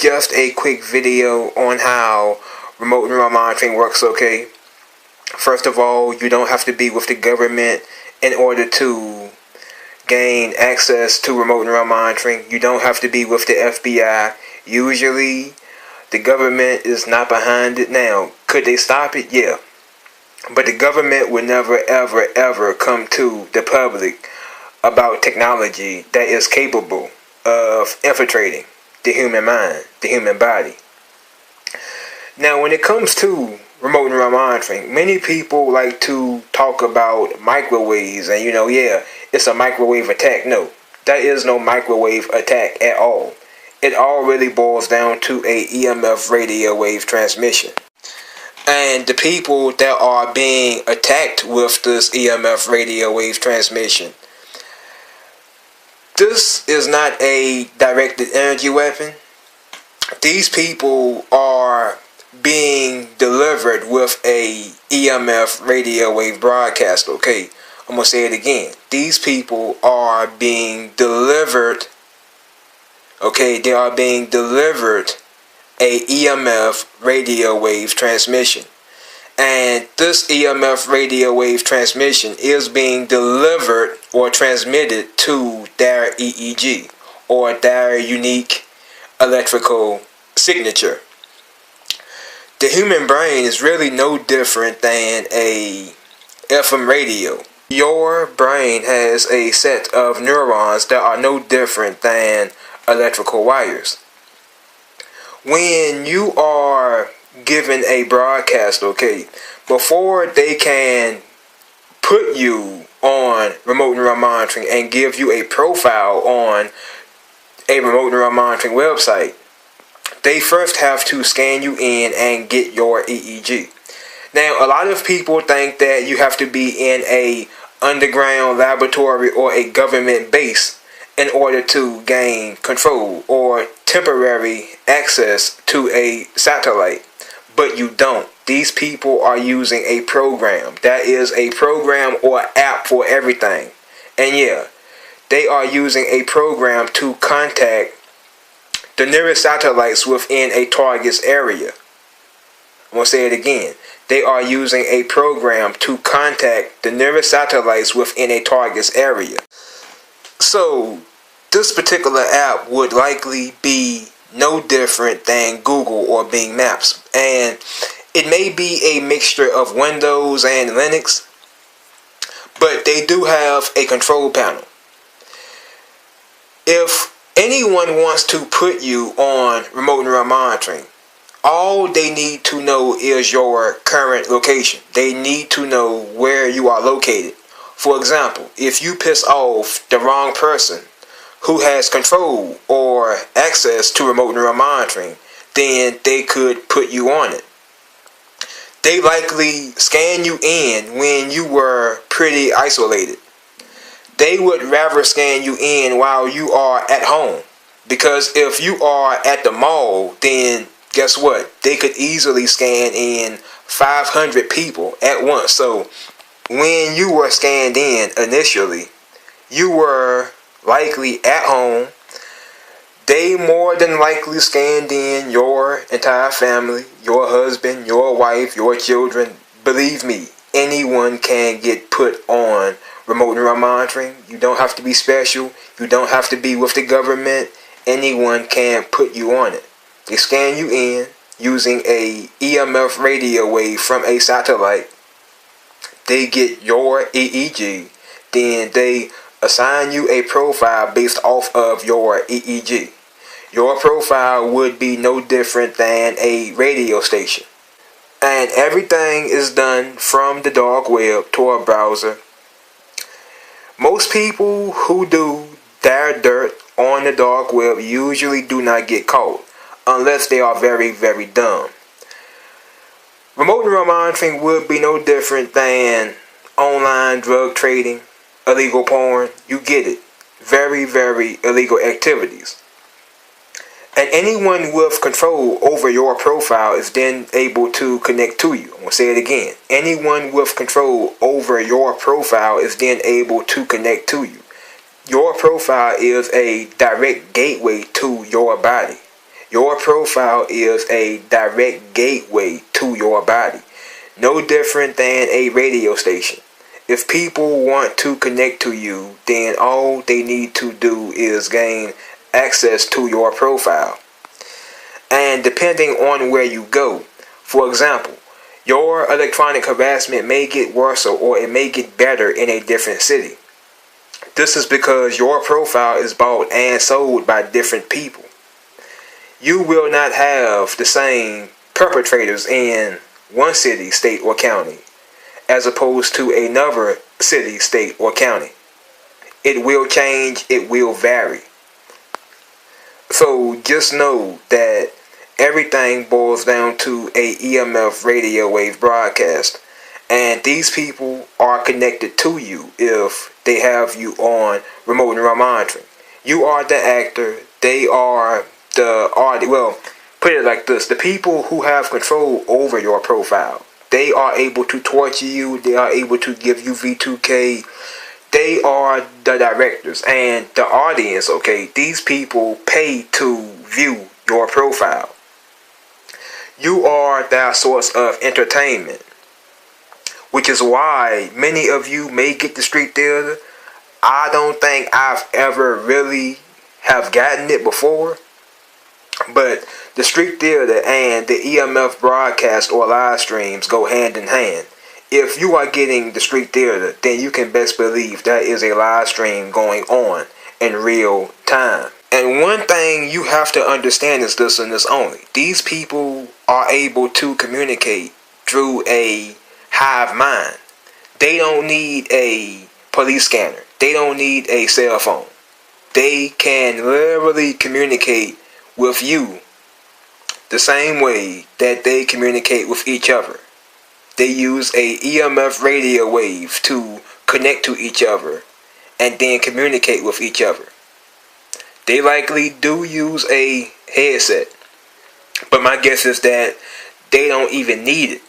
just a quick video on how remote neural monitoring works, okay? First of all, you don't have to be with the government in order to gain access to remote neural monitoring. You don't have to be with the FBI. Usually, the government is not behind it now. Could they stop it? Yeah. But the government would never, ever, ever come to the public about technology that is capable of infiltrating the human mind, the human body. Now, when it comes to remote neural monitoring, many people like to talk about microwaves and, it's a microwave attack. No, that is no microwave attack at all. It all really boils down to a EMF radio wave transmission. And the people that are being attacked with this EMF radio wave transmission, this is not a directed energy weapon. These people are being delivered with a EMF radio wave broadcast, okay? I'm going to say it again. These people are being delivered, okay? They are being delivered a EMF radio wave transmission. And this EMF radio wave transmission is being delivered or transmitted to their EEG, or their unique electrical signature. The human brain is really no different than a FM radio. Your brain has a set of neurons that are no different than electrical wires. When you are given a broadcast, okay, before they can put you on remote neural monitoring and give you a profile on a remote neural monitoring website, they first have to scan you in and get your EEG. Now, a lot of people think that you have to be in a underground laboratory or a government base in order to gain control or temporary access to a satellite. But you don't. These people are using a program. That is a program or app for everything. And yeah, they are using a program to contact the nearest satellites within a target's area. I'm going to say it again. They are using a program to contact the nearest satellites within a target's area. So, this particular app would likely be no different than Google or Bing Maps. And it may be a mixture of Windows and Linux, but they do have a control panel. If anyone wants to put you on remote neural monitoring, all they need to know is your current location. They need to know where you are located. For example, if you piss off the wrong person who has control or access to remote neural monitoring, then they could put you on it. They likely scan you in when you were pretty isolated. They would rather scan you in while you are at home, because if you are at the mall, then guess what? They could easily scan in 500 people at once. So when you were scanned in initially, you were likely at home. They more than likely scanned in your entire family, your husband, your wife, your children. Believe me, anyone can get put on remote neural monitoring. You don't have to be special. You don't have to be with the government. Anyone can put you on it. They scan you in using a EMF radio wave from a satellite. They get your EEG. Then they assign you a profile based off of your EEG. Your profile would be no different than a radio station. And everything is done from the dark web to a browser. Most people who do their dirt on the dark web usually do not get caught, unless they are very, very dumb. Remote neural monitoring would be no different than online drug trading, illegal porn. You get it. Very, very illegal activities. And anyone with control over your profile is then able to connect to you. I'm going to say it again. Anyone with control over your profile is then able to connect to you. Your profile is a direct gateway to your body. Your profile is a direct gateway to your body. No different than a radio station. If people want to connect to you, then all they need to do is gain access to your profile. And depending on where you go, for example, your electronic harassment may get worse or it may get better in a different city. This is because your profile is bought and sold by different people. You will not have the same perpetrators in one city, state, or county as opposed to another city, state, or county. It will change, it will vary. So just know that everything boils down to a EMF radio wave broadcast. And these people are connected to you if they have you on remote neural monitoring. You are the actor, they are the audience. Well, put it like this: the people who have control over your profile, they are able to torture you, they are able to give you V2K. They are the directors and the audience, okay? These people pay to view your profile. You are their source of entertainment, which is why many of you may get the street theater. I don't think I've ever really have gotten it before, but the street theater and the EMF broadcast or live streams go hand in hand. If you are getting the street theater, then you can best believe that is a live stream going on in real time. And one thing you have to understand is this and this only: these people are able to communicate through a hive mind. They don't need a police scanner. They don't need a cell phone. They can literally communicate with you the same way that they communicate with each other. They use a EMF radio wave to connect to each other and then communicate with each other. They likely do use a headset, but my guess is that they don't even need it.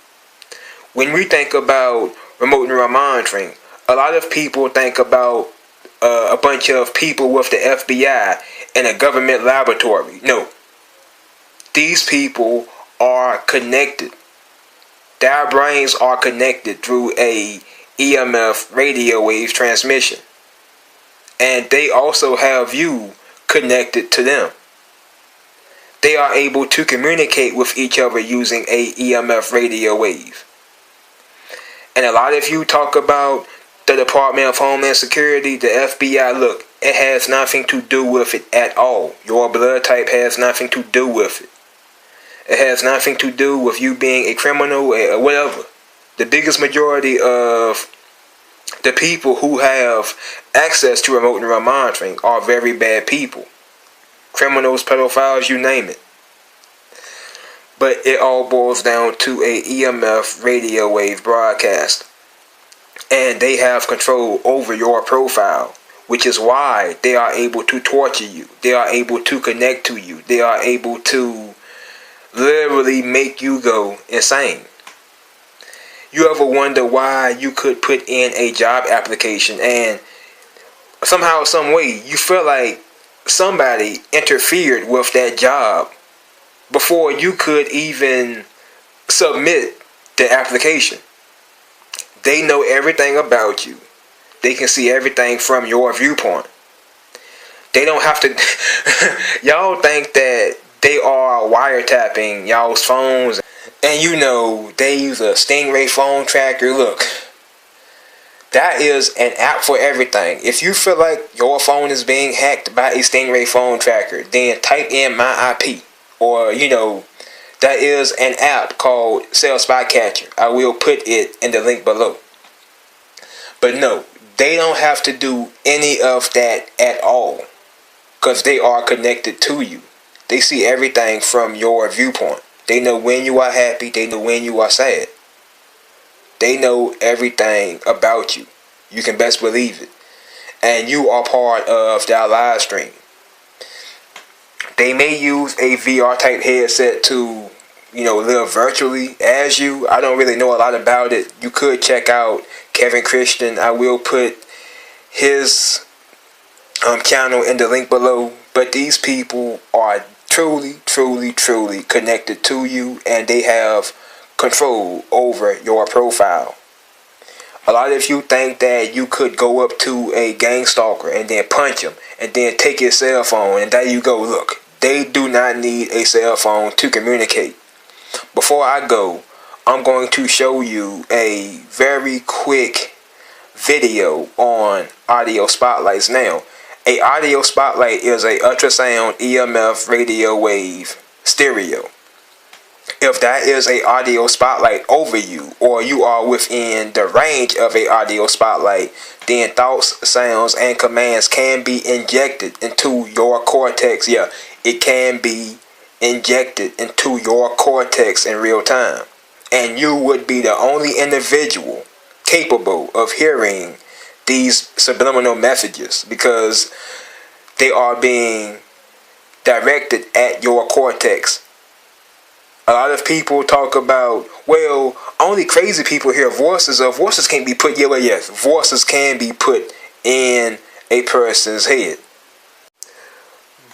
When we think about remote neural monitoring, a lot of people think about a bunch of people with the FBI in a government laboratory. No. These people are connected. Their brains are connected through a EMF radio wave transmission. And they also have you connected to them. They are able to communicate with each other using a EMF radio wave. And a lot of you talk about the Department of Homeland Security, the FBI. Look, it has nothing to do with it at all. Your blood type has nothing to do with it. It has nothing to do with you being a criminal or whatever. The biggest majority of the people who have access to remote neural monitoring are very bad people. Criminals, pedophiles, you name it. But it all boils down to a EMF radio wave broadcast. And they have control over your profile, which is why they are able to torture you. They are able to connect to you. They are able to literally make you go insane. You ever wonder why you could put in a job application and somehow, some way, you feel like somebody interfered with that job before you could even submit the application? They know everything about you. They can see everything from your viewpoint. They don't have to y'all think that they are wiretapping y'all's phones, and you know they use a Stingray phone tracker. Look, that is an app for everything. If you feel like your phone is being hacked by a Stingray phone tracker, then type in my IP, or that is an app called Cell Spycatcher. I will put it in the link below. But no, they don't have to do any of that at all, because they are connected to you. They see everything from your viewpoint. They know when you are happy. They know when you are sad. They know everything about you. You can best believe it. And you are part of their live stream. They may use a VR type headset to, live virtually as you. I don't really know a lot about it. You could check out Kevin Christian. I will put his channel in the link below. But these people are truly connected to you, and they have control over your profile. A lot of you think that you could go up to a gang stalker and then punch him and then take his cell phone, and there you go. Look, they do not need a cell phone to communicate. Before I go, I'm going to show you a very quick video on audio spotlights. Now, a audio spotlight is a ultrasound EMF radio wave stereo. If that is a audio spotlight over you, or you are within the range of a audio spotlight, then thoughts, sounds, and commands can be injected into your cortex. Yeah, it can be injected into your cortex in real time. And you would be the only individual capable of hearing these subliminal messages, because they are being directed at your cortex. A lot of people talk about, well, only crazy people hear voices. Voices can't be put, yes, voices can be put in a person's head.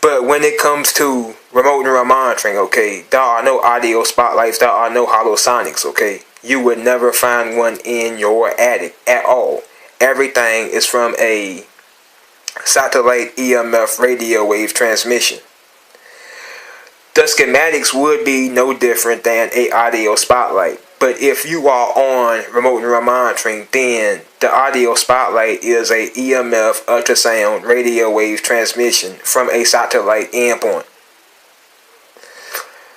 But when it comes to remote neural monitoring, okay, there are no audio spotlights, there are no holosonics, okay. You would never find one in your attic at all. Everything is from a satellite EMF radio wave transmission. The schematics would be no different than a audio spotlight. But if you are on remote neural monitoring, then the audio spotlight is a EMF ultrasound radio wave transmission from a satellite endpoint.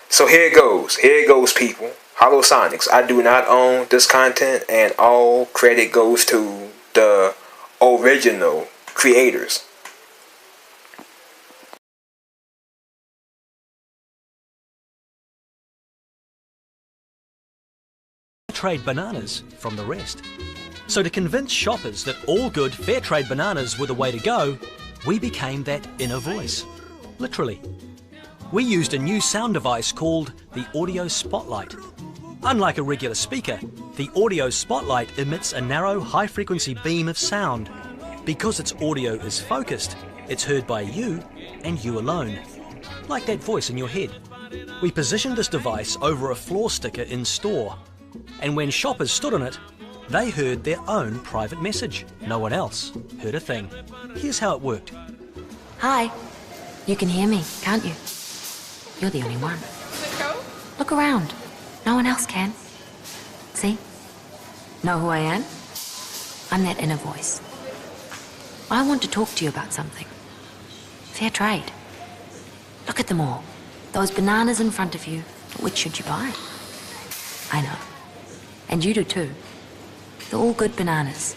So here it goes, people. Holosonics. I do not own this content, and all credit goes to the original creators. Trade bananas from the rest. So to convince shoppers that all good fair trade bananas were the way to go, we became that inner voice. Literally. We used a new sound device called the Audio Spotlight. Unlike a regular speaker, the Audio Spotlight emits a narrow, high-frequency beam of sound. Because its audio is focused, it's heard by you and you alone. Like that voice in your head. We positioned this device over a floor sticker in store. And when shoppers stood on it, they heard their own private message. No one else heard a thing. Here's how it worked. Hi. You can hear me, can't you? You're the only one. Look around. No one else can. See? Know who I am? I'm that inner voice. I want to talk to you about something. Fair trade. Look at them all. Those bananas in front of you. Which should you buy? I know. And you do too. They're all good bananas.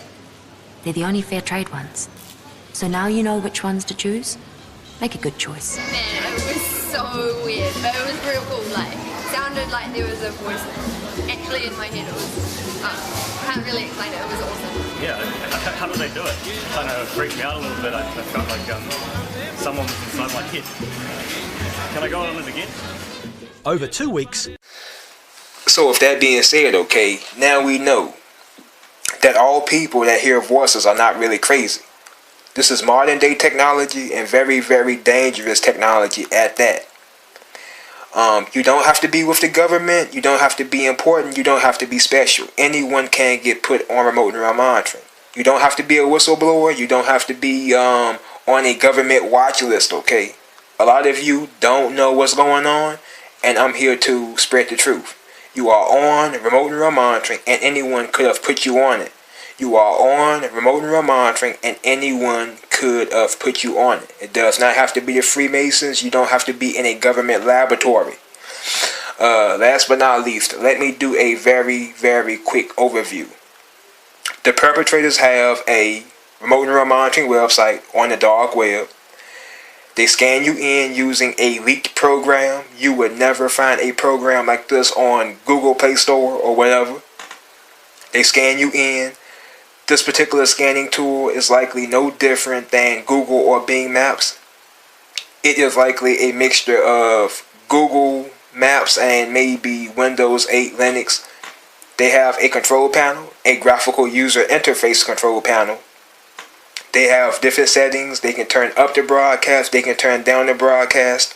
They're the only fair trade ones. So now you know which ones to choose. Make a good choice. Man, it was so weird, but it was real cool. Like, sounded like there was a voice actually in my head. It was, I can't really explain it. It was awesome. Yeah, how did they do it? It kind of freaked me out a little bit. I felt like someone was inside my head. Can I go on it again? Over 2 weeks. So with that being said, okay, now we know that all people that hear voices are not really crazy. This is modern day technology, and very, very dangerous technology at that. You don't have to be with the government. You don't have to be important. You don't have to be special. Anyone can get put on remote neural monitoring. You don't have to be a whistleblower. You don't have to be on a government watch list, okay? A lot of you don't know what's going on, and I'm here to spread the truth. You are on remote neural monitoring, and anyone could have put you on it. You are on remote neural monitoring, and anyone could have put you on it. It does not have to be the Freemasons. You don't have to be in a government laboratory. Last but not least, let me do a very, very quick overview. The perpetrators have a remote neural monitoring website on the dark web. They scan you in using a leaked program. You would never find a program like this on Google Play Store or whatever. They scan you in. This particular scanning tool is likely no different than Google or Bing Maps. It is likely a mixture of Google Maps and maybe Windows 8 Linux. They have a control panel, a graphical user interface control panel. They have different settings. They can turn up the broadcast. They can turn down the broadcast.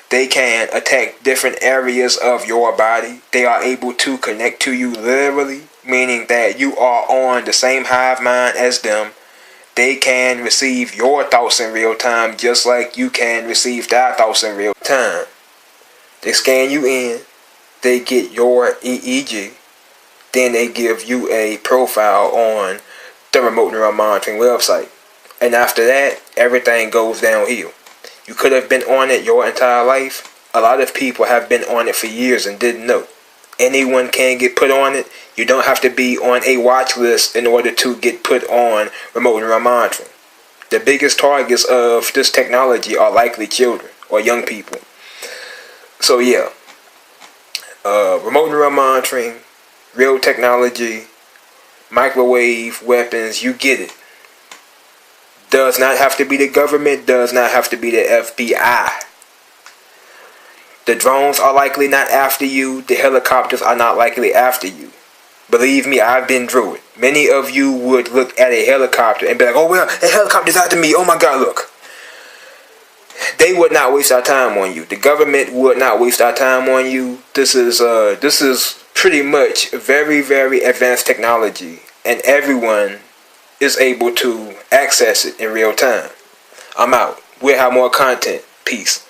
They can attack different areas of your body. They are able to connect to you literally, meaning that you are on the same hive mind as them. They can receive your thoughts in real time just like you can receive their thoughts in real time. They scan you in. They get your EEG. Then they give you a profile on the remote neural monitoring website. And after that, everything goes downhill. You could have been on it your entire life. A lot of people have been on it for years and didn't know. Anyone can get put on it. You don't have to be on a watch list in order to get put on remote neural monitoring. The biggest targets of this technology are likely children or young people. So yeah, remote neural monitoring, real technology, microwave weapons, you get it. Does not have to be the government, does not have to be the FBI. The drones are likely not after you, the helicopters are not likely after you. Believe me, I've been through it. Many of you would look at a helicopter and be like, oh well, a helicopter's after me, oh my god, look. They would not waste our time on you. The government would not waste our time on you. This is pretty much very, very advanced technology, and everyone is able to access it in real time. I'm out. We'll have more content. Peace.